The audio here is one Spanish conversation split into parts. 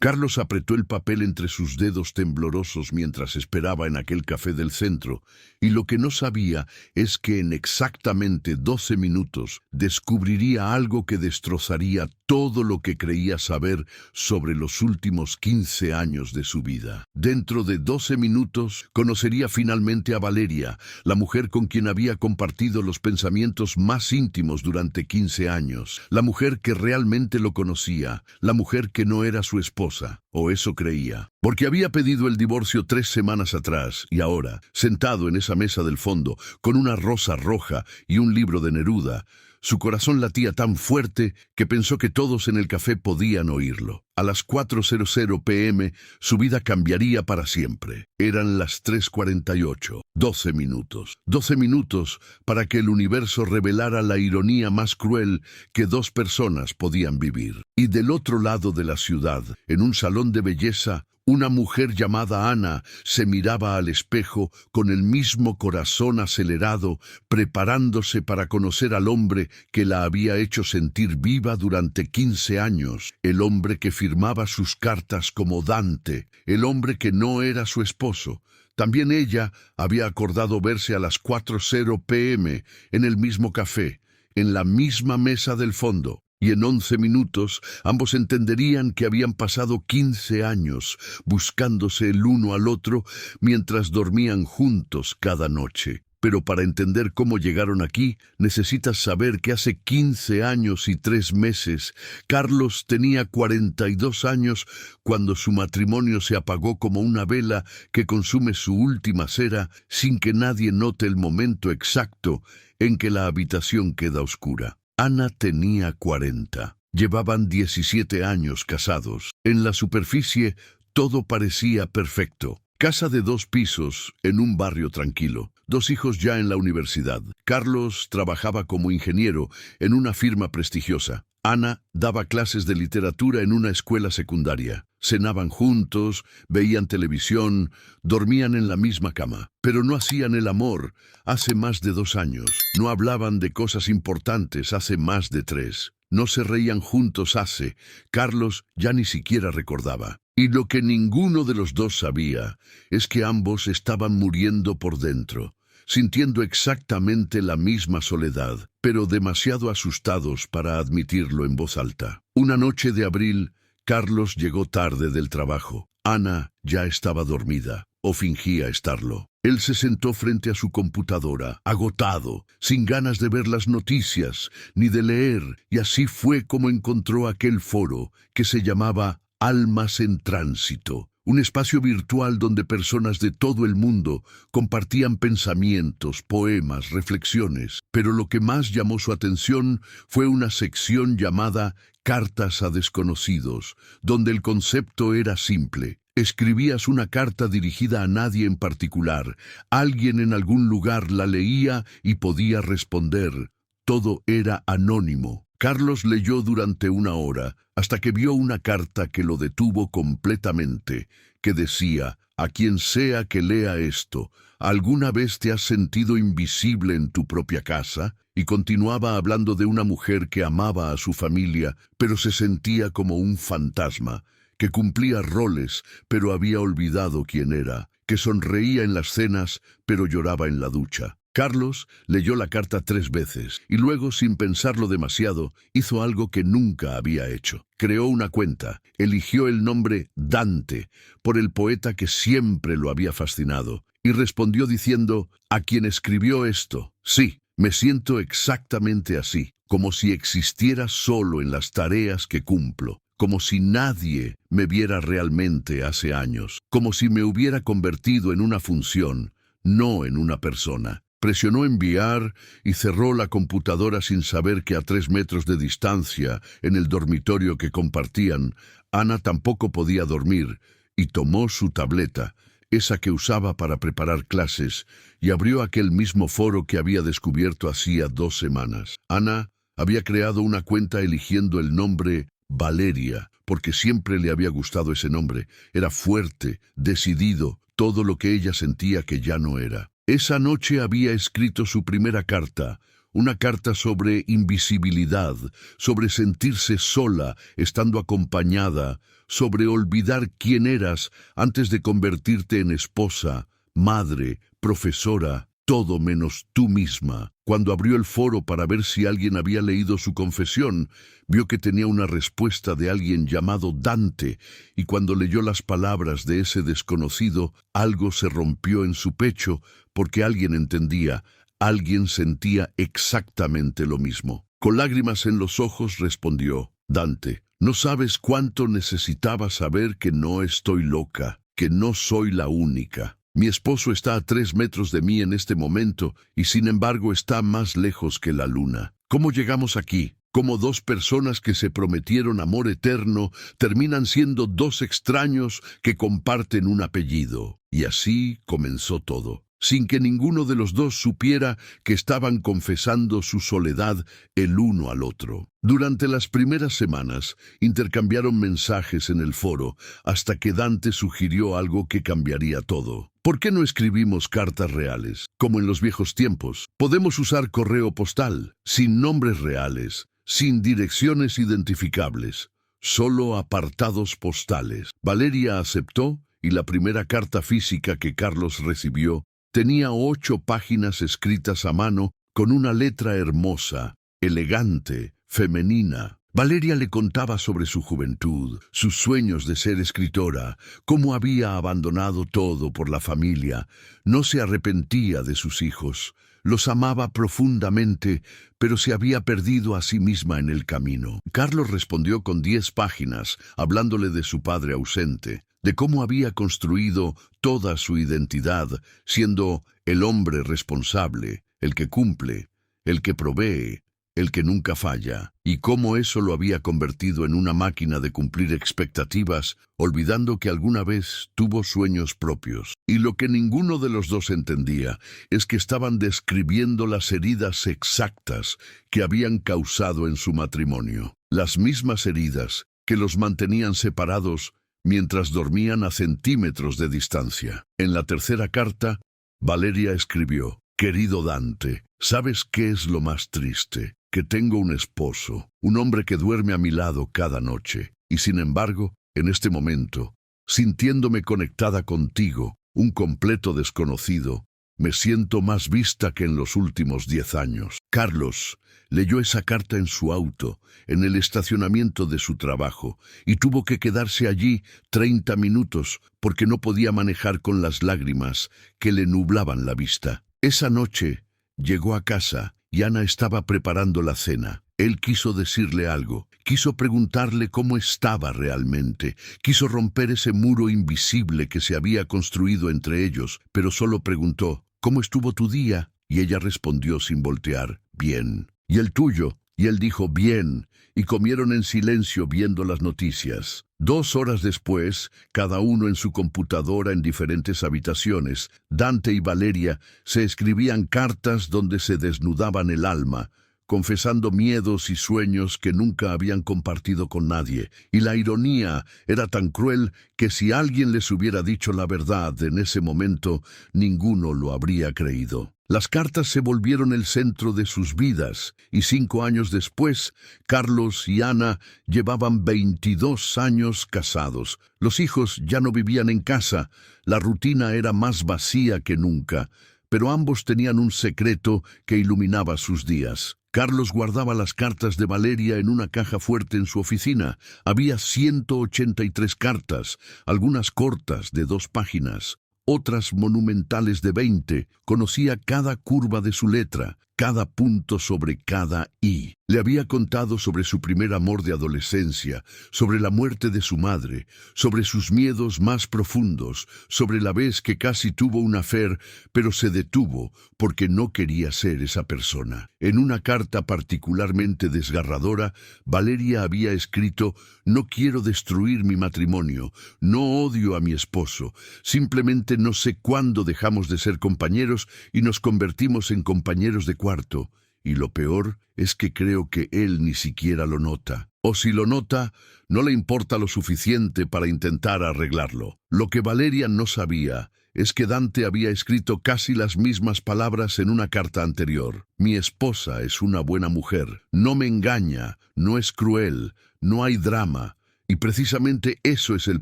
Carlos apretó el papel entre sus dedos temblorosos mientras esperaba en aquel café del centro, y lo que no sabía es que en exactamente 12 minutos descubriría algo que destrozaría todo lo que creía saber sobre los últimos 15 años de su vida. Dentro de 12 minutos conocería finalmente a Valeria, la mujer con quien había compartido los pensamientos más íntimos durante 15 años, la mujer que realmente lo conocía, la mujer que no era su esposa. O eso creía, porque había pedido el divorcio 3 semanas atrás y ahora, sentado en esa mesa del fondo, con una rosa roja y un libro de Neruda, su corazón latía tan fuerte que pensó que todos en el café podían oírlo. A las 4:00 p.m. su vida cambiaría para siempre. Eran las 3:48. 12 minutos. 12 minutos para que el universo revelara la ironía más cruel que dos personas podían vivir. Y del otro lado de la ciudad, en un salón de belleza, una mujer llamada Ana se miraba al espejo con el mismo corazón acelerado, preparándose para conocer al hombre que la había hecho sentir viva durante 15 años, el hombre que firmaba sus cartas como Dante, el hombre que no era su esposo. También ella había acordado verse a las 4:00 p.m. en el mismo café, en la misma mesa del fondo. Y en 11 minutos ambos entenderían que habían pasado 15 años buscándose el uno al otro mientras dormían juntos cada noche. Pero para entender cómo llegaron aquí, necesitas saber que hace 15 años y 3 meses, Carlos tenía 42 años cuando su matrimonio se apagó como una vela que consume su última cera sin que nadie note el momento exacto en que la habitación queda oscura. Ana tenía 40. Llevaban 17 años casados. En la superficie, todo parecía perfecto. Casa de 2 pisos, en un barrio tranquilo. 2 hijos ya en la universidad. Carlos trabajaba como ingeniero en una firma prestigiosa. Ana daba clases de literatura en una escuela secundaria. Cenaban juntos, veían televisión, dormían en la misma cama. Pero no hacían el amor hace más de 2 años. No hablaban de cosas importantes hace más de 3. No se reían juntos hace. Carlos ya ni siquiera recordaba. Y lo que ninguno de los dos sabía es que ambos estaban muriendo por dentro, sintiendo exactamente la misma soledad, pero demasiado asustados para admitirlo en voz alta. Una noche de abril, Carlos llegó tarde del trabajo. Ana ya estaba dormida, o fingía estarlo. Él se sentó frente a su computadora, agotado, sin ganas de ver las noticias, ni de leer, y así fue como encontró aquel foro que se llamaba Almas en Tránsito, un espacio virtual donde personas de todo el mundo compartían pensamientos, poemas, reflexiones, pero lo que más llamó su atención fue una sección llamada Cartas a Desconocidos, donde el concepto era simple. Escribías una carta dirigida a nadie en particular, alguien en algún lugar la leía y podía responder. Todo era anónimo. Carlos leyó durante 1 hora, hasta que vio una carta que lo detuvo completamente, que decía: a quien sea que lea esto, ¿alguna vez te has sentido invisible en tu propia casa? Y continuaba hablando de una mujer que amaba a su familia, pero se sentía como un fantasma, que cumplía roles, pero había olvidado quién era, que sonreía en las cenas, pero lloraba en la ducha. Carlos leyó la carta 3 veces y luego, sin pensarlo demasiado, hizo algo que nunca había hecho. Creó una cuenta, eligió el nombre Dante por el poeta que siempre lo había fascinado y respondió diciendo: a quien escribió esto, sí, me siento exactamente así, como si existiera solo en las tareas que cumplo, como si nadie me viera realmente hace años, como si me hubiera convertido en una función, no en una persona. Presionó enviar y cerró la computadora sin saber que a 3 metros de distancia, en el dormitorio que compartían, Ana tampoco podía dormir, y tomó su tableta, esa que usaba para preparar clases, y abrió aquel mismo foro que había descubierto hacía 2 semanas. Ana había creado una cuenta eligiendo el nombre Valeria, porque siempre le había gustado ese nombre. Era fuerte, decidido, todo lo que ella sentía que ya no era. Esa noche había escrito su primera carta, una carta sobre invisibilidad, sobre sentirse sola estando acompañada, sobre olvidar quién eras antes de convertirte en esposa, madre, profesora, todo menos tú misma. Cuando abrió el foro para ver si alguien había leído su confesión, vio que tenía una respuesta de alguien llamado Dante, y cuando leyó las palabras de ese desconocido, algo se rompió en su pecho, porque alguien entendía, alguien sentía exactamente lo mismo. Con lágrimas en los ojos respondió, Dante, no sabes cuánto necesitaba saber que no estoy loca, que no soy la única. Mi esposo está a 3 metros de mí en este momento y sin embargo está más lejos que la luna. ¿Cómo llegamos aquí? Como dos personas que se prometieron amor eterno terminan siendo dos extraños que comparten un apellido. Y así comenzó todo, sin que ninguno de los dos supiera que estaban confesando su soledad el uno al otro. Durante las primeras semanas, intercambiaron mensajes en el foro, hasta que Dante sugirió algo que cambiaría todo. ¿Por qué no escribimos cartas reales, como en los viejos tiempos? Podemos usar correo postal, sin nombres reales, sin direcciones identificables, solo apartados postales. Valeria aceptó, y la primera carta física que Carlos recibió tenía 8 páginas escritas a mano con una letra hermosa, elegante, femenina. Valeria le contaba sobre su juventud, sus sueños de ser escritora, cómo había abandonado todo por la familia, no se arrepentía de sus hijos, los amaba profundamente, pero se había perdido a sí misma en el camino. Carlos respondió con 10 páginas, hablándole de su padre ausente, de cómo había construido toda su identidad, siendo el hombre responsable, el que cumple, el que provee, el que nunca falla, y cómo eso lo había convertido en una máquina de cumplir expectativas, olvidando que alguna vez tuvo sueños propios. Y lo que ninguno de los dos entendía es que estaban describiendo las heridas exactas que habían causado en su matrimonio, las mismas heridas que los mantenían separados mientras dormían a centímetros de distancia. En la tercera carta, Valeria escribió, «Querido Dante, ¿sabes qué es lo más triste? Que tengo un esposo, un hombre que duerme a mi lado cada noche, y sin embargo, en este momento, sintiéndome conectada contigo, un completo desconocido, me siento más vista que en los últimos 10 años». Carlos leyó esa carta en su auto, en el estacionamiento de su trabajo, y tuvo que quedarse allí 30 minutos porque no podía manejar con las lágrimas que le nublaban la vista. Esa noche llegó a casa y Ana estaba preparando la cena. Él quiso decirle algo, quiso preguntarle cómo estaba realmente, quiso romper ese muro invisible que se había construido entre ellos, pero solo preguntó, «¿Cómo estuvo tu día?» Y ella respondió sin voltear, «Bien». «¿Y el tuyo?» Y él dijo, «Bien», y comieron en silencio viendo las noticias. 2 horas después, cada uno en su computadora en diferentes habitaciones, Dante y Valeria se escribían cartas donde se desnudaban el alma, confesando miedos y sueños que nunca habían compartido con nadie. Y la ironía era tan cruel que si alguien les hubiera dicho la verdad en ese momento, ninguno lo habría creído. Las cartas se volvieron el centro de sus vidas, y 5 años después, Carlos y Ana llevaban 22 años casados. Los hijos ya no vivían en casa, la rutina era más vacía que nunca, pero ambos tenían un secreto que iluminaba sus días. Carlos guardaba las cartas de Valeria en una caja fuerte en su oficina. Había 183 cartas, algunas cortas de 2 páginas, otras monumentales de 20. Conocía cada curva de su letra, cada punto sobre cada i. Le había contado sobre su primer amor de adolescencia, sobre la muerte de su madre, sobre sus miedos más profundos, sobre la vez que casi tuvo un affair, pero se detuvo porque no quería ser esa persona. En una carta particularmente desgarradora, Valeria había escrito, «No quiero destruir mi matrimonio, no odio a mi esposo, simplemente no sé cuándo dejamos de ser compañeros y nos convertimos en compañeros de cuarto. Y lo peor es que creo que él ni siquiera lo nota. O si lo nota, no le importa lo suficiente para intentar arreglarlo». Lo que Valeria no sabía es que Dante había escrito casi las mismas palabras en una carta anterior. Mi esposa es una buena mujer, no me engaña, no es cruel, no hay drama. Y precisamente eso es el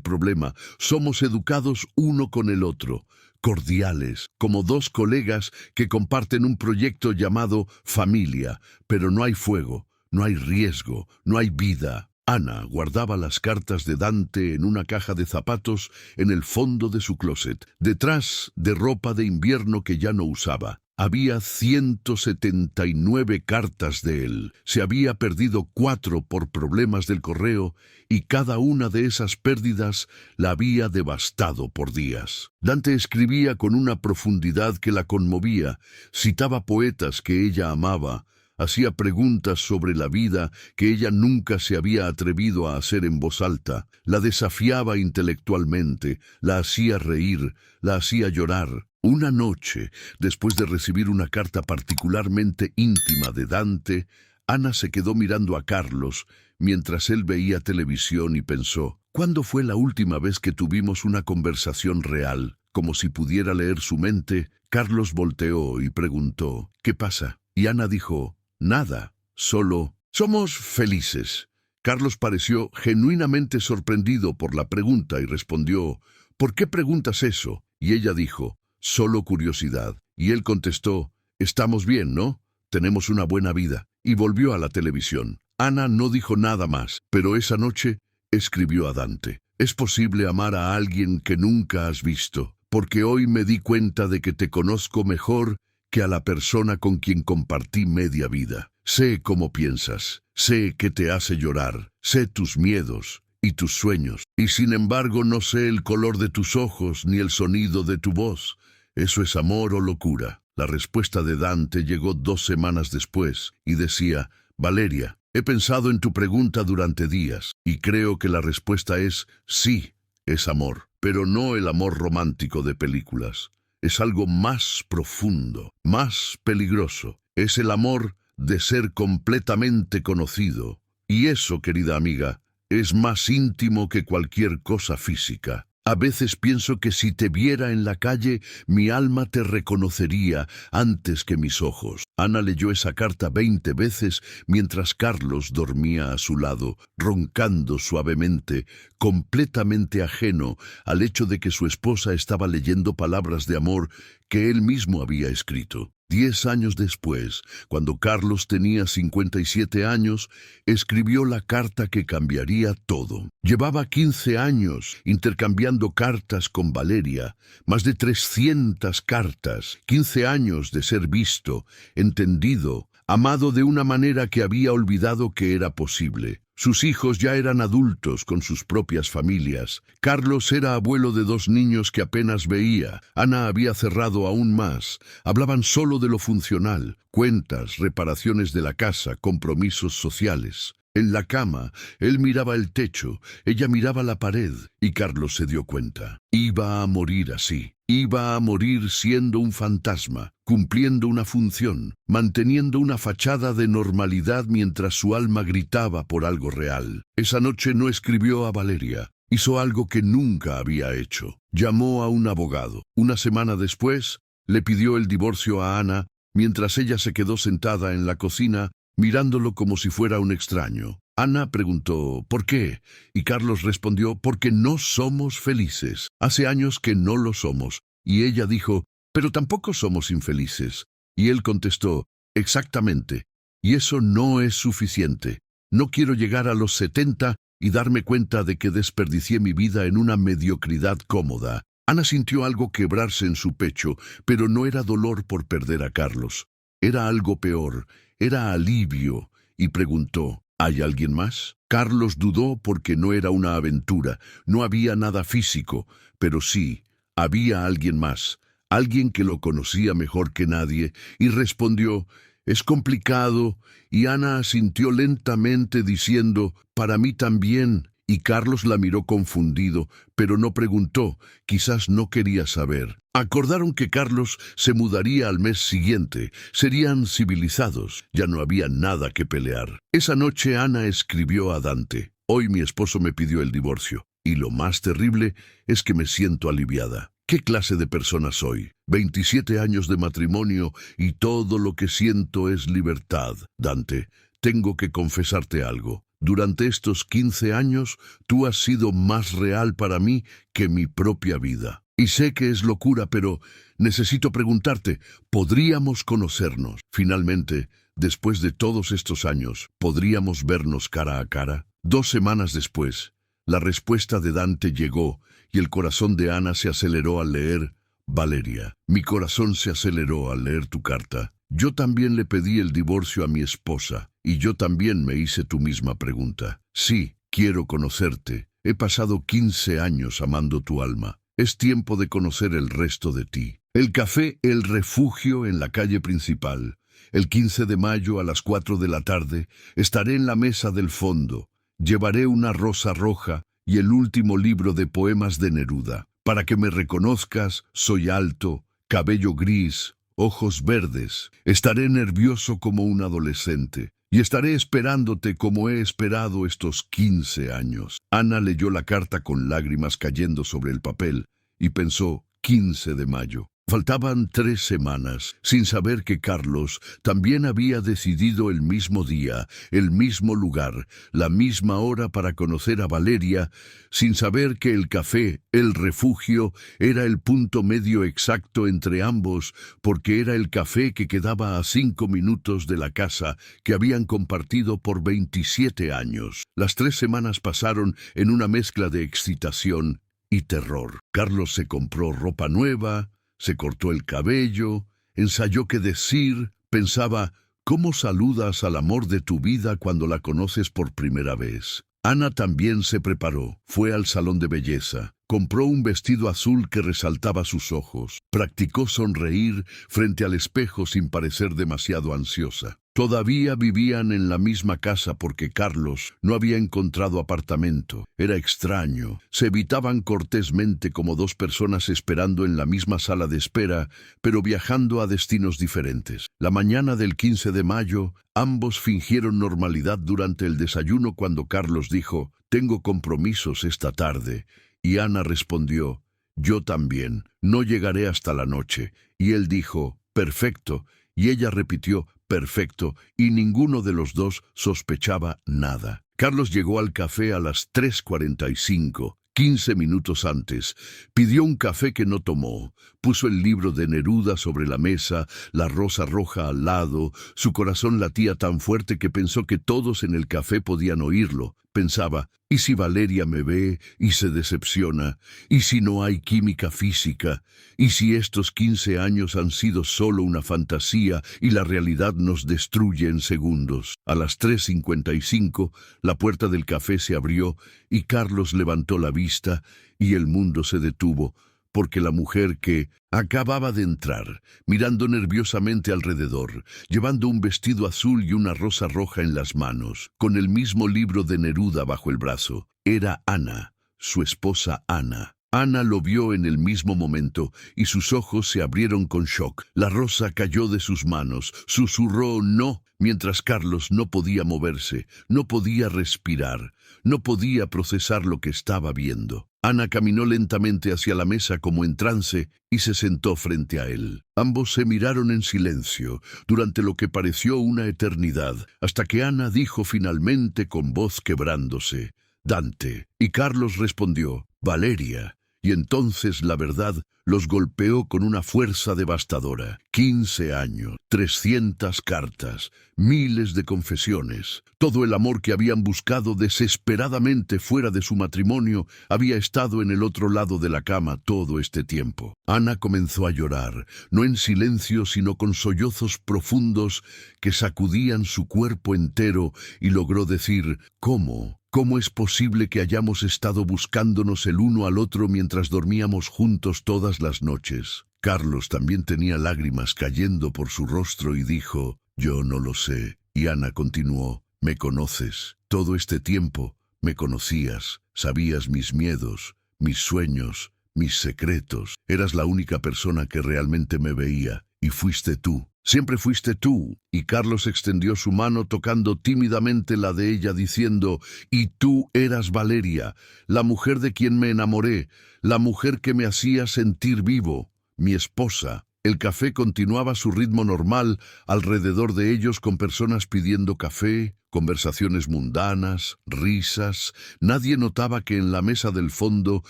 problema. Somos educados uno con el otro, cordiales, como dos colegas que comparten un proyecto llamado familia, pero no hay fuego, no hay riesgo, no hay vida. Ana guardaba las cartas de Dante en una caja de zapatos en el fondo de su closet, detrás de ropa de invierno que ya no usaba. Había 179 cartas de él. Se había perdido 4 por problemas del correo y cada una de esas pérdidas la había devastado por días. Dante escribía con una profundidad que la conmovía, citaba poetas que ella amaba, hacía preguntas sobre la vida que ella nunca se había atrevido a hacer en voz alta, la desafiaba intelectualmente, la hacía reír, la hacía llorar. Una noche, después de recibir una carta particularmente íntima de Dante, Ana se quedó mirando a Carlos mientras él veía televisión y pensó, ¿cuándo fue la última vez que tuvimos una conversación real? Como si pudiera leer su mente, Carlos volteó y preguntó, ¿qué pasa? Y Ana dijo, nada, solo, somos felices. Carlos pareció genuinamente sorprendido por la pregunta y respondió, ¿por qué preguntas eso? Y ella dijo, solo curiosidad. Y él contestó, estamos bien, ¿no? Tenemos una buena vida. Y volvió a la televisión. Ana no dijo nada más, pero esa noche escribió a Dante. Es posible amar a alguien que nunca has visto, porque hoy me di cuenta de que te conozco mejor que a la persona con quien compartí media vida. Sé cómo piensas, sé que te hace llorar, sé tus miedos y tus sueños, y sin embargo no sé el color de tus ojos ni el sonido de tu voz. ¿Eso es amor o locura? La respuesta de Dante llegó 2 semanas después y decía, Valeria, he pensado en tu pregunta durante días y creo que la respuesta es sí, es amor, pero no el amor romántico de películas. Es algo más profundo, más peligroso. Es el amor de ser completamente conocido. Y eso, querida amiga, es más íntimo que cualquier cosa física. A veces pienso que si te viera en la calle, mi alma te reconocería antes que mis ojos. Ana leyó esa carta 20 veces mientras Carlos dormía a su lado, roncando suavemente, completamente ajeno al hecho de que su esposa estaba leyendo palabras de amor que él mismo había escrito. 10 años después, cuando Carlos tenía 57 años, escribió la carta que cambiaría todo. Llevaba 15 años intercambiando cartas con Valeria, más de 300 cartas, 15 años de ser visto, entendido, amado de una manera que había olvidado que era posible. Sus hijos ya eran adultos con sus propias familias. Carlos era abuelo de 2 niños que apenas veía. Ana había cerrado aún más. Hablaban solo de lo funcional, cuentas, reparaciones de la casa, compromisos sociales. En la cama, él miraba el techo, ella miraba la pared, y Carlos se dio cuenta. Iba a morir así. Iba a morir siendo un fantasma, cumpliendo una función, manteniendo una fachada de normalidad mientras su alma gritaba por algo real. Esa noche no escribió a Valeria. Hizo algo que nunca había hecho. Llamó a un abogado. Una semana después, le pidió el divorcio a Ana, mientras ella se quedó sentada en la cocina, mirándolo como si fuera un extraño. Ana preguntó, ¿por qué? Y Carlos respondió, porque no somos felices. Hace años que no lo somos. Y ella dijo, pero tampoco somos infelices. Y él contestó, exactamente. Y eso no es suficiente. No quiero llegar a los 70 y darme cuenta de que desperdicié mi vida en una mediocridad cómoda. Ana sintió algo quebrarse en su pecho, pero no era dolor por perder a Carlos. Era algo peor, era alivio, y preguntó, ¿hay alguien más? Carlos dudó porque no era una aventura, no había nada físico, pero sí, había alguien más, alguien que lo conocía mejor que nadie, y respondió, es complicado, y Ana asintió lentamente diciendo, para mí también, y Carlos la miró confundido, pero no preguntó, quizás no quería saber. Acordaron que Carlos se mudaría al mes siguiente, serían civilizados, ya no había nada que pelear. Esa noche Ana escribió a Dante, hoy mi esposo me pidió el divorcio, y lo más terrible es que me siento aliviada. ¿Qué clase de persona soy? 27 años de matrimonio y todo lo que siento es libertad. Dante, tengo que confesarte algo. Durante estos 15 años, tú has sido más real para mí que mi propia vida. Y sé que es locura, pero necesito preguntarte, ¿podríamos conocernos? Finalmente, después de todos estos años, ¿podríamos vernos cara a cara? 2 semanas después, la respuesta de Dante llegó y el corazón de Ana se aceleró al leer: Valeria, mi corazón se aceleró al leer tu carta. Yo también le pedí el divorcio a mi esposa, y yo también me hice tu misma pregunta. Sí, quiero conocerte. He pasado 15 años amando tu alma. Es tiempo de conocer el resto de ti. El café El Refugio en la calle principal. El 15 de mayo a las 4 de la tarde estaré en la mesa del fondo. Llevaré una rosa roja y el último libro de poemas de Neruda. Para que me reconozcas, soy alto, cabello gris, ojos verdes. Estaré nervioso como un adolescente y estaré esperándote como he esperado estos 15 años. Ana leyó la carta con lágrimas cayendo sobre el papel y pensó: 15 de mayo. Faltaban 3 semanas, sin saber que Carlos también había decidido el mismo día, el mismo lugar, la misma hora para conocer a Valeria, sin saber que el café El Refugio era el punto medio exacto entre ambos, porque era el café que quedaba a 5 minutos de la casa que habían compartido por 27 años. Las 3 semanas pasaron en una mezcla de excitación y terror. Carlos se compró ropa nueva, se cortó el cabello, ensayó qué decir, pensaba: ¿cómo saludas al amor de tu vida cuando la conoces por primera vez? Ana también se preparó, fue al salón de belleza, compró un vestido azul que resaltaba sus ojos, practicó sonreír frente al espejo sin parecer demasiado ansiosa. Todavía vivían en la misma casa porque Carlos no había encontrado apartamento. Era extraño. Se evitaban cortésmente como 2 personas esperando en la misma sala de espera, pero viajando a destinos diferentes. La mañana del 15 de mayo, ambos fingieron normalidad durante el desayuno cuando Carlos dijo: «Tengo compromisos esta tarde». Y Ana respondió: «Yo también. No llegaré hasta la noche». Y él dijo: «Perfecto». Y ella repitió: «Perfecto», y ninguno de los dos sospechaba nada. Carlos llegó al café a las 3:45, 15 minutos antes. Pidió un café que no tomó. Puso el libro de Neruda sobre la mesa, la rosa roja al lado. Su corazón latía tan fuerte que pensó que todos en el café podían oírlo. Pensaba: ¿y si Valeria me ve y se decepciona? ¿Y si no hay química física? ¿Y si estos 15 años han sido solo una fantasía y la realidad nos destruye en segundos? A las 3:55, la puerta del café se abrió y Carlos levantó la vista y el mundo se detuvo, porque la mujer que acababa de entrar, mirando nerviosamente alrededor, llevando un vestido azul y una rosa roja en las manos, con el mismo libro de Neruda bajo el brazo, era Ana, su esposa Ana. Ana lo vio en el mismo momento y sus ojos se abrieron con shock. La rosa cayó de sus manos, susurró «no», mientras Carlos no podía moverse, no podía respirar, no podía procesar lo que estaba viendo. Ana caminó lentamente hacia la mesa como en trance y se sentó frente a él. Ambos se miraron en silencio durante lo que pareció una eternidad, hasta que Ana dijo finalmente con voz quebrándose: «Dante». Y Carlos respondió: «Valeria». Y entonces la verdad los golpeó con una fuerza devastadora. 15 años, 300 cartas, miles de confesiones. Todo el amor que habían buscado desesperadamente fuera de su matrimonio había estado en el otro lado de la cama todo este tiempo. Ana comenzó a llorar, no en silencio, sino con sollozos profundos que sacudían su cuerpo entero, y logró decir: «¿Cómo? ¿Cómo es posible que hayamos estado buscándonos el uno al otro mientras dormíamos juntos todas las noches?» Carlos también tenía lágrimas cayendo por su rostro y dijo: «Yo no lo sé». Y Ana continuó: «Me conoces. Todo este tiempo me conocías. Sabías mis miedos, mis sueños, mis secretos. Eras la única persona que realmente me veía, y fuiste tú. Siempre fuiste tú. Y Carlos extendió su mano tocando tímidamente la de ella, diciendo, y tú eras Valeria, la mujer de quien me enamoré, la mujer que me hacía sentir vivo, mi esposa. El café continuaba su ritmo normal, alrededor de ellos con personas pidiendo café, conversaciones mundanas, risas. Nadie notaba que en la mesa del fondo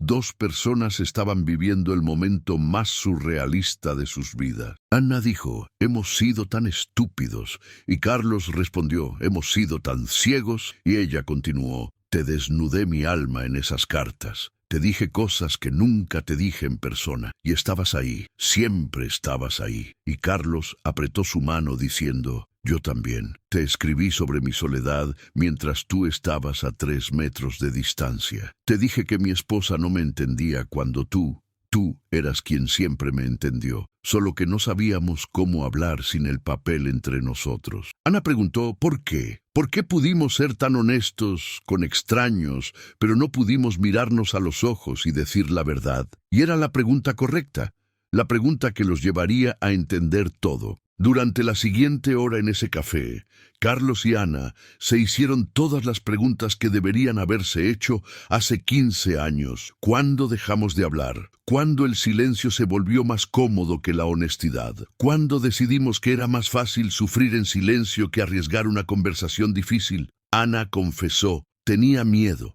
2 personas estaban viviendo el momento más surrealista de sus vidas. Ana dijo, hemos sido tan estúpidos, y Carlos respondió, hemos sido tan ciegos, y ella continuó, te desnudé mi alma en esas cartas. Te dije cosas que nunca te dije en persona, y estabas ahí, siempre estabas ahí. Y Carlos apretó su mano diciendo, yo también. Te escribí sobre mi soledad mientras tú estabas a 3 metros de distancia. Te dije que mi esposa no me entendía cuando tú eras quien siempre me entendió, solo que no sabíamos cómo hablar sin el papel entre nosotros. Ana preguntó, ¿por qué? ¿Por qué pudimos ser tan honestos con extraños, pero no pudimos mirarnos a los ojos y decir la verdad? Y era la pregunta correcta, la pregunta que los llevaría a entender todo. Durante la siguiente hora en ese café, Carlos y Ana se hicieron todas las preguntas que deberían haberse hecho hace 15 años. ¿Cuándo dejamos de hablar? ¿Cuándo el silencio se volvió más cómodo que la honestidad? ¿Cuándo decidimos que era más fácil sufrir en silencio que arriesgar una conversación difícil? Ana confesó, tenía miedo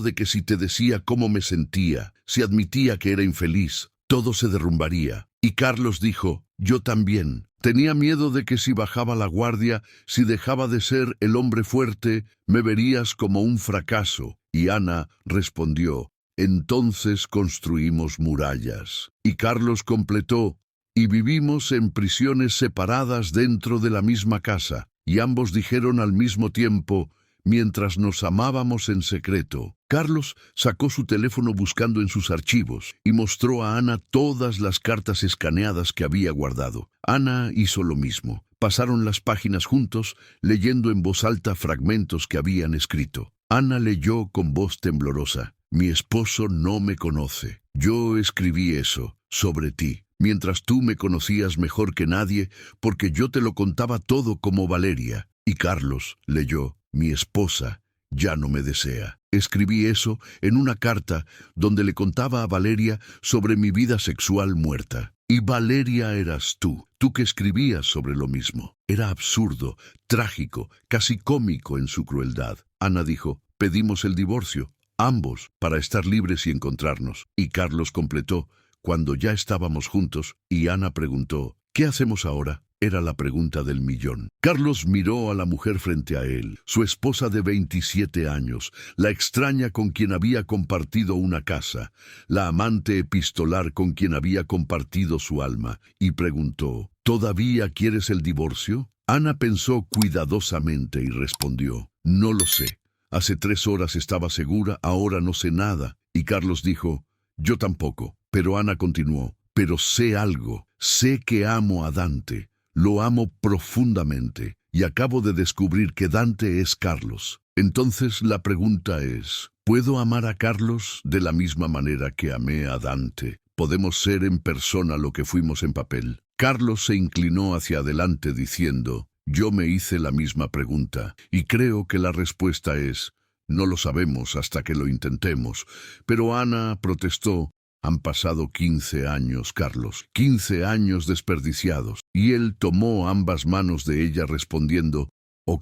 de que si te decía cómo me sentía, si admitía que era infeliz, todo se derrumbaría. Y Carlos dijo, yo también. Tenía miedo de que si bajaba la guardia, si dejaba de ser el hombre fuerte, me verías como un fracaso. Y Ana respondió, entonces construimos murallas. Y Carlos completó, y vivimos en prisiones separadas dentro de la misma casa. Y ambos dijeron al mismo tiempo, mientras nos amábamos en secreto. Carlos sacó su teléfono buscando en sus archivos y mostró a Ana todas las cartas escaneadas que había guardado. Ana hizo lo mismo. Pasaron las páginas juntos, leyendo en voz alta fragmentos que habían escrito. Ana leyó con voz temblorosa. Mi esposo no me conoce. Yo escribí eso sobre ti, mientras tú me conocías mejor que nadie, porque yo te lo contaba todo como Valeria. Y Carlos leyó, mi esposa ya no me desea. Escribí eso en una carta donde le contaba a Valeria sobre mi vida sexual muerta. Y Valeria eras tú que escribías sobre lo mismo. Era absurdo, trágico, casi cómico en su crueldad. Ana dijo, pedimos el divorcio, ambos, para estar libres y encontrarnos. Y Carlos completó, cuando ya estábamos juntos, y Ana preguntó, ¿qué hacemos ahora? Era la pregunta del millón. Carlos miró a la mujer frente a él, su esposa de 27 años, la extraña con quien había compartido una casa, la amante epistolar con quien había compartido su alma, y preguntó, ¿todavía quieres el divorcio? Ana pensó cuidadosamente y respondió, no lo sé. Hace 3 horas estaba segura, ahora no sé nada. Y Carlos dijo, yo tampoco. Pero Ana continuó, pero sé algo, sé que amo a Dante. Lo amo profundamente y acabo de descubrir que Dante es Carlos. Entonces la pregunta es, ¿puedo amar a Carlos de la misma manera que amé a Dante? ¿Podemos ser en persona lo que fuimos en papel? Carlos se inclinó hacia adelante diciendo, yo me hice la misma pregunta y creo que la respuesta es, no lo sabemos hasta que lo intentemos. Pero Ana protestó, han pasado 15 años, Carlos, 15 años desperdiciados. Y él tomó ambas manos de ella respondiendo,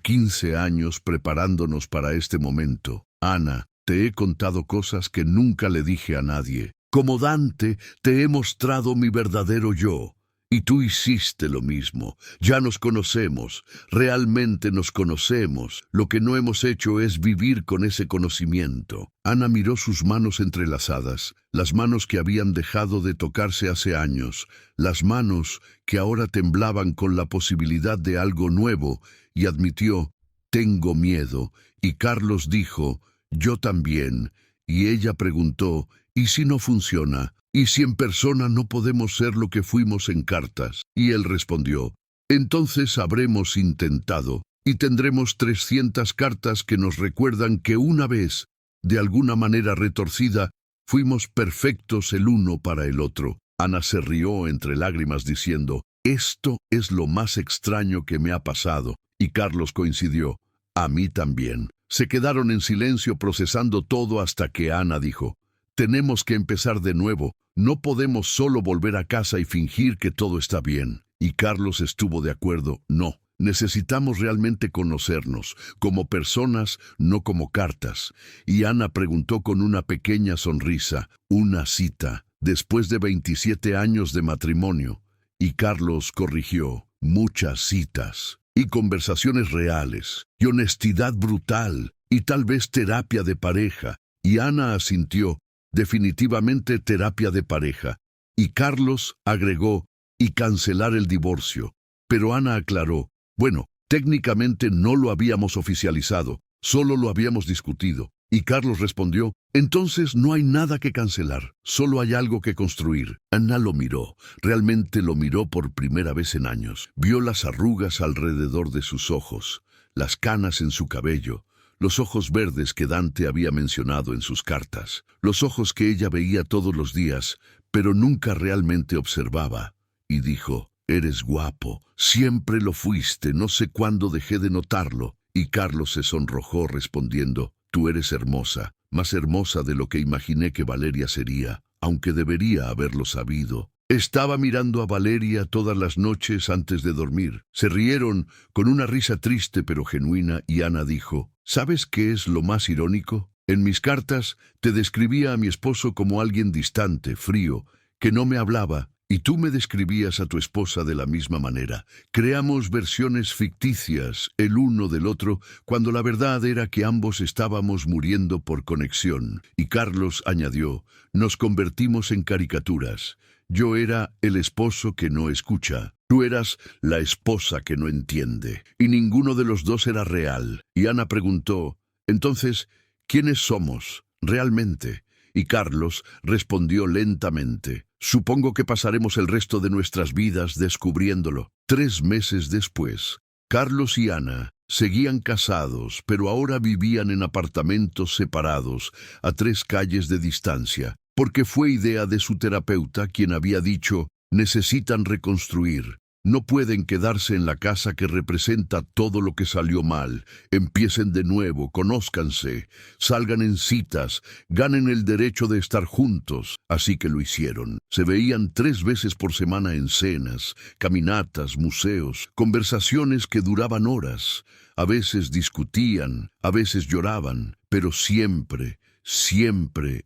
15 años preparándonos para este momento. Ana, te he contado cosas que nunca le dije a nadie. Como Dante, te he mostrado mi verdadero yo. Y tú hiciste lo mismo. Ya nos conocemos, realmente nos conocemos. Lo que no hemos hecho es vivir con ese conocimiento. Ana miró sus manos entrelazadas, las manos que habían dejado de tocarse hace años, las manos que ahora temblaban con la posibilidad de algo nuevo, y admitió, tengo miedo. Y Carlos dijo, yo también. Y ella preguntó, ¿y si no funciona? ¿Y si en persona no podemos ser lo que fuimos en cartas? Y él respondió, entonces habremos intentado, y tendremos 300 cartas que nos recuerdan que una vez, de alguna manera retorcida, fuimos perfectos el uno para el otro. Ana se rió entre lágrimas diciendo, esto es lo más extraño que me ha pasado. Y Carlos coincidió, a mí también. Se quedaron en silencio procesando todo hasta que Ana dijo, tenemos que empezar de nuevo, no podemos solo volver a casa y fingir que todo está bien. Y Carlos estuvo de acuerdo, no. Necesitamos realmente conocernos, como personas, no como cartas. Y Ana preguntó con una pequeña sonrisa, una cita, después de 27 años de matrimonio. Y Carlos corrigió, muchas citas, y conversaciones reales, y honestidad brutal, y tal vez terapia de pareja. Y Ana asintió, definitivamente terapia de pareja. Y Carlos agregó, y cancelar el divorcio. Pero Ana aclaró, bueno, técnicamente no lo habíamos oficializado, solo lo habíamos discutido. Y Carlos respondió, entonces no hay nada que cancelar, solo hay algo que construir. Ana lo miró, realmente lo miró por primera vez en años. Vio las arrugas alrededor de sus ojos, las canas en su cabello, los ojos verdes que Dante había mencionado en sus cartas, los ojos que ella veía todos los días, pero nunca realmente observaba. Y dijo, eres guapo, siempre lo fuiste, no sé cuándo dejé de notarlo. Y Carlos se sonrojó respondiendo, tú eres hermosa, más hermosa de lo que imaginé que Valeria sería, aunque debería haberlo sabido. Estaba mirando a Valeria todas las noches antes de dormir. Se rieron con una risa triste pero genuina y Ana dijo, ¿sabes qué es lo más irónico? En mis cartas te describía a mi esposo como alguien distante, frío, que no me hablaba, y tú me describías a tu esposa de la misma manera. Creamos versiones ficticias, el uno del otro, cuando la verdad era que ambos estábamos muriendo por conexión. Y Carlos añadió, nos convertimos en caricaturas. Yo era el esposo que no escucha. Tú eras la esposa que no entiende. Y ninguno de los dos era real. Y Ana preguntó, entonces, ¿quiénes somos realmente? Y Carlos respondió lentamente, supongo que pasaremos el resto de nuestras vidas descubriéndolo. 3 meses después, Carlos y Ana seguían casados, pero ahora vivían en apartamentos separados, a 3 calles de distancia, porque fue idea de su terapeuta quien había dicho, necesitan reconstruir. No pueden quedarse en la casa que representa todo lo que salió mal. Empiecen de nuevo, conózcanse, salgan en citas, ganen el derecho de estar juntos. Así que lo hicieron. Se veían 3 veces por semana en cenas, caminatas, museos, conversaciones que duraban horas. A veces discutían, a veces lloraban, pero siempre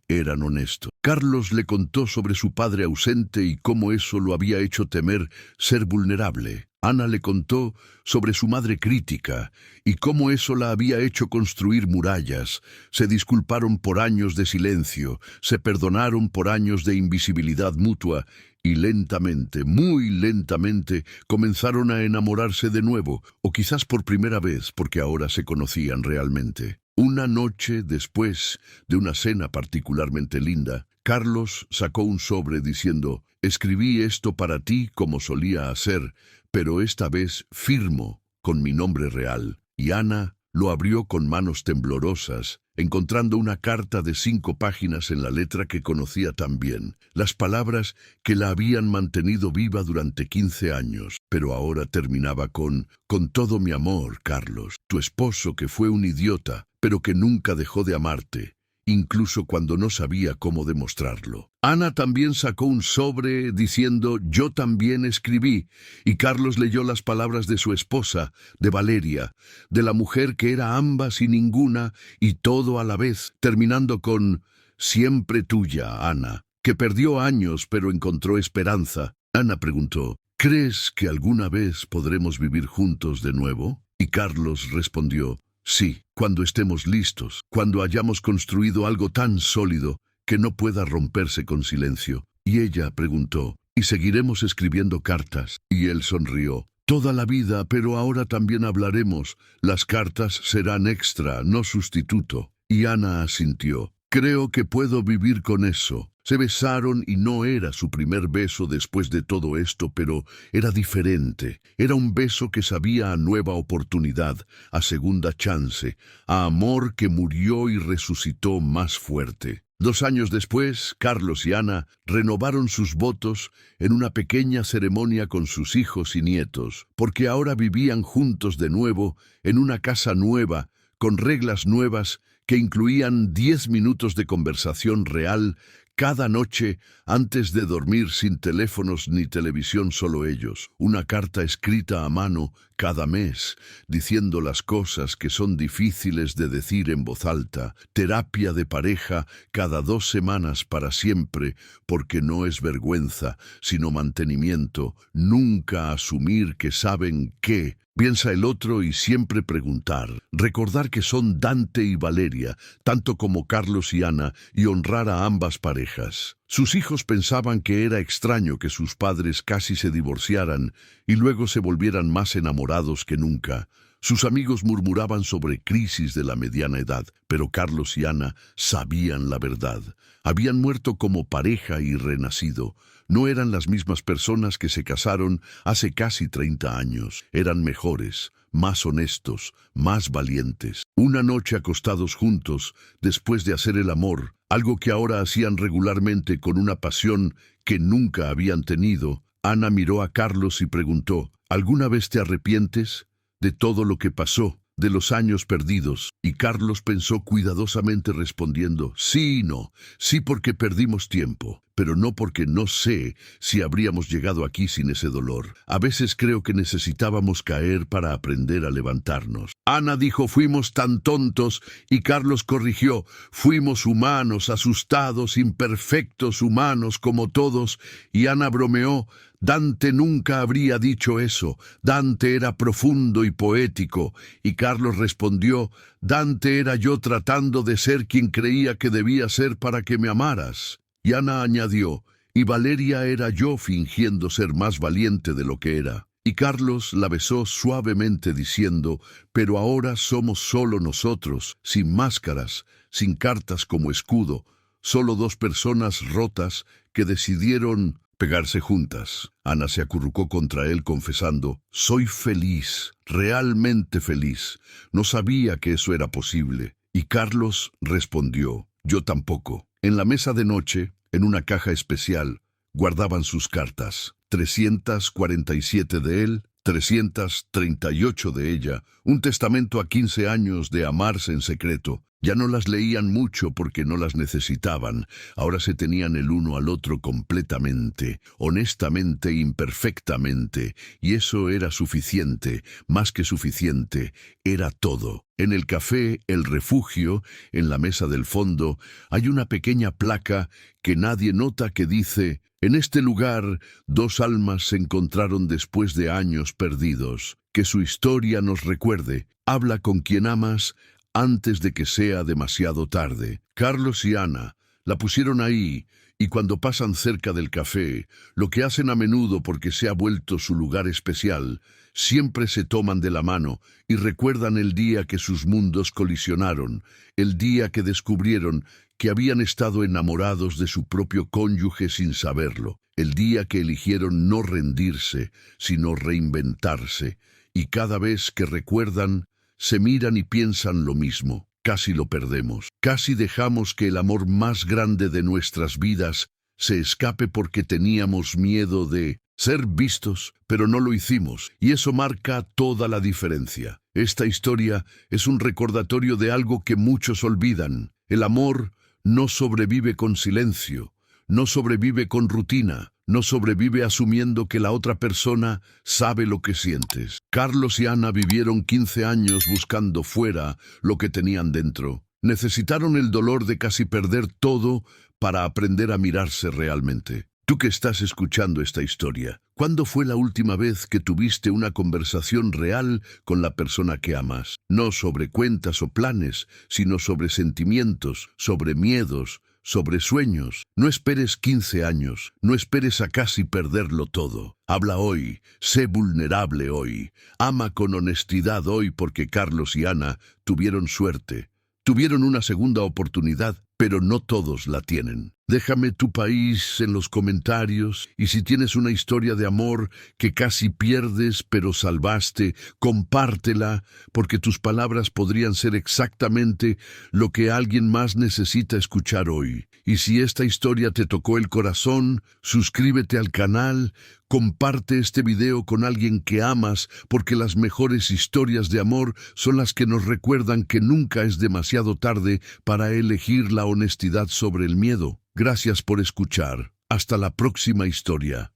eran honestos. Carlos le contó sobre su padre ausente y cómo eso lo había hecho temer ser vulnerable. Ana le contó sobre su madre crítica y cómo eso la había hecho construir murallas. Se disculparon por años de silencio, se perdonaron por años de invisibilidad mutua y lentamente, muy lentamente, comenzaron a enamorarse de nuevo, o quizás por primera vez porque ahora se conocían realmente. Una noche después de una cena particularmente linda, Carlos sacó un sobre diciendo, escribí esto para ti como solía hacer, pero esta vez firmo con mi nombre real. Y Ana lo abrió con manos temblorosas, encontrando una carta de 5 páginas en la letra que conocía tan bien, las palabras que la habían mantenido viva durante 15 años, pero ahora terminaba con todo mi amor, Carlos, tu esposo que fue un idiota, pero que nunca dejó de amarte, incluso cuando no sabía cómo demostrarlo. Ana también sacó un sobre diciendo, yo también escribí, y Carlos leyó las palabras de su esposa, de Valeria, de la mujer que era ambas y ninguna, y todo a la vez, terminando con, siempre tuya, Ana, que perdió años pero encontró esperanza. Ana preguntó, ¿crees que alguna vez podremos vivir juntos de nuevo? Y Carlos respondió, sí, cuando estemos listos, cuando hayamos construido algo tan sólido que no pueda romperse con silencio. Y ella preguntó, ¿y seguiremos escribiendo cartas? Y él sonrió, toda la vida, pero ahora también hablaremos. Las cartas serán extra, no sustituto. Y Ana asintió, creo que puedo vivir con eso. Se besaron y no era su primer beso después de todo esto, pero era diferente. Era un beso que sabía a nueva oportunidad, a segunda chance, a amor que murió y resucitó más fuerte. 2 años después, Carlos y Ana renovaron sus votos en una pequeña ceremonia con sus hijos y nietos, porque ahora vivían juntos de nuevo en una casa nueva, con reglas nuevas que incluían 10 minutos de conversación real cada noche antes de dormir, sin teléfonos ni televisión, solo ellos. Una carta escrita a mano cada mes, diciendo las cosas que son difíciles de decir en voz alta. Terapia de pareja cada 2 semanas para siempre, porque no es vergüenza, sino mantenimiento. Nunca asumir que saben qué piensa el otro y siempre preguntar. Recordar que son Dante y Valeria, tanto como Carlos y Ana, y honrar a ambas parejas. Sus hijos pensaban que era extraño que sus padres casi se divorciaran y luego se volvieran más enamorados que nunca. Sus amigos murmuraban sobre crisis de la mediana edad, pero Carlos y Ana sabían la verdad. Habían muerto como pareja y renacido. No eran las mismas personas que se casaron hace casi 30 años. Eran mejores, más honestos, más valientes. Una noche acostados juntos, después de hacer el amor, algo que ahora hacían regularmente con una pasión que nunca habían tenido, Ana miró a Carlos y preguntó: ¿alguna vez te arrepientes de todo lo que pasó, de los años perdidos? Y Carlos pensó cuidadosamente respondiendo: sí y no. Sí, porque perdimos tiempo, pero no porque no sé si habríamos llegado aquí sin ese dolor. A veces creo que necesitábamos caer para aprender a levantarnos. Ana dijo: fuimos tan tontos, y Carlos corrigió: fuimos humanos, asustados, imperfectos, humanos como todos. Y Ana bromeó: Dante nunca habría dicho eso. Dante era profundo y poético. Y Carlos respondió: Dante era yo tratando de ser quien creía que debía ser para que me amaras. Y Ana añadió: y Valeria era yo fingiendo ser más valiente de lo que era. Y Carlos la besó suavemente diciendo: pero ahora somos solo nosotros, sin máscaras, sin cartas como escudo, solo 2 personas rotas que decidieron pegarse juntas. Ana se acurrucó contra él confesando: soy feliz, realmente feliz. No sabía que eso era posible. Y Carlos respondió: yo tampoco. En la mesa de noche, en una caja especial, guardaban sus cartas. 347 de él, 338 de ella, un testamento a 15 años de amarse en secreto. Ya no las leían mucho porque no las necesitaban. Ahora se tenían el uno al otro completamente, honestamente, imperfectamente, y eso era suficiente, más que suficiente, era todo. En el café El Refugio, en la mesa del fondo, hay una pequeña placa que nadie nota que dice: en este lugar 2 almas se encontraron después de años perdidos. Que su historia nos recuerde. Habla con quien amas antes de que sea demasiado tarde. Carlos y Ana la pusieron ahí, y cuando pasan cerca del café, lo que hacen a menudo porque se ha vuelto su lugar especial, siempre se toman de la mano y recuerdan el día que sus mundos colisionaron, el día que descubrieron que habían estado enamorados de su propio cónyuge sin saberlo, el día que eligieron no rendirse, sino reinventarse, y cada vez que recuerdan, se miran y piensan lo mismo. Casi lo perdemos. Casi dejamos que el amor más grande de nuestras vidas se escape porque teníamos miedo de ser vistos, pero no lo hicimos, y eso marca toda la diferencia. Esta historia es un recordatorio de algo que muchos olvidan. El amor no sobrevive con silencio, no sobrevive con rutina, no sobrevive asumiendo que la otra persona sabe lo que sientes. Carlos y Ana vivieron 15 años buscando fuera lo que tenían dentro. Necesitaron el dolor de casi perder todo para aprender a mirarse realmente. Tú que estás escuchando esta historia, ¿cuándo fue la última vez que tuviste una conversación real con la persona que amas? No sobre cuentas o planes, sino sobre sentimientos, sobre miedos, sobre sueños. No esperes 15 años, no esperes a casi perderlo todo. Habla hoy, sé vulnerable hoy, ama con honestidad hoy, porque Carlos y Ana tuvieron suerte. Tuvieron una segunda oportunidad, pero no todos la tienen. Déjame tu país en los comentarios y si tienes una historia de amor que casi pierdes pero salvaste, compártela porque tus palabras podrían ser exactamente lo que alguien más necesita escuchar hoy. Y si esta historia te tocó el corazón, suscríbete al canal, comparte este video con alguien que amas porque las mejores historias de amor son las que nos recuerdan que nunca es demasiado tarde para elegir la honestidad sobre el miedo. Gracias por escuchar. Hasta la próxima historia.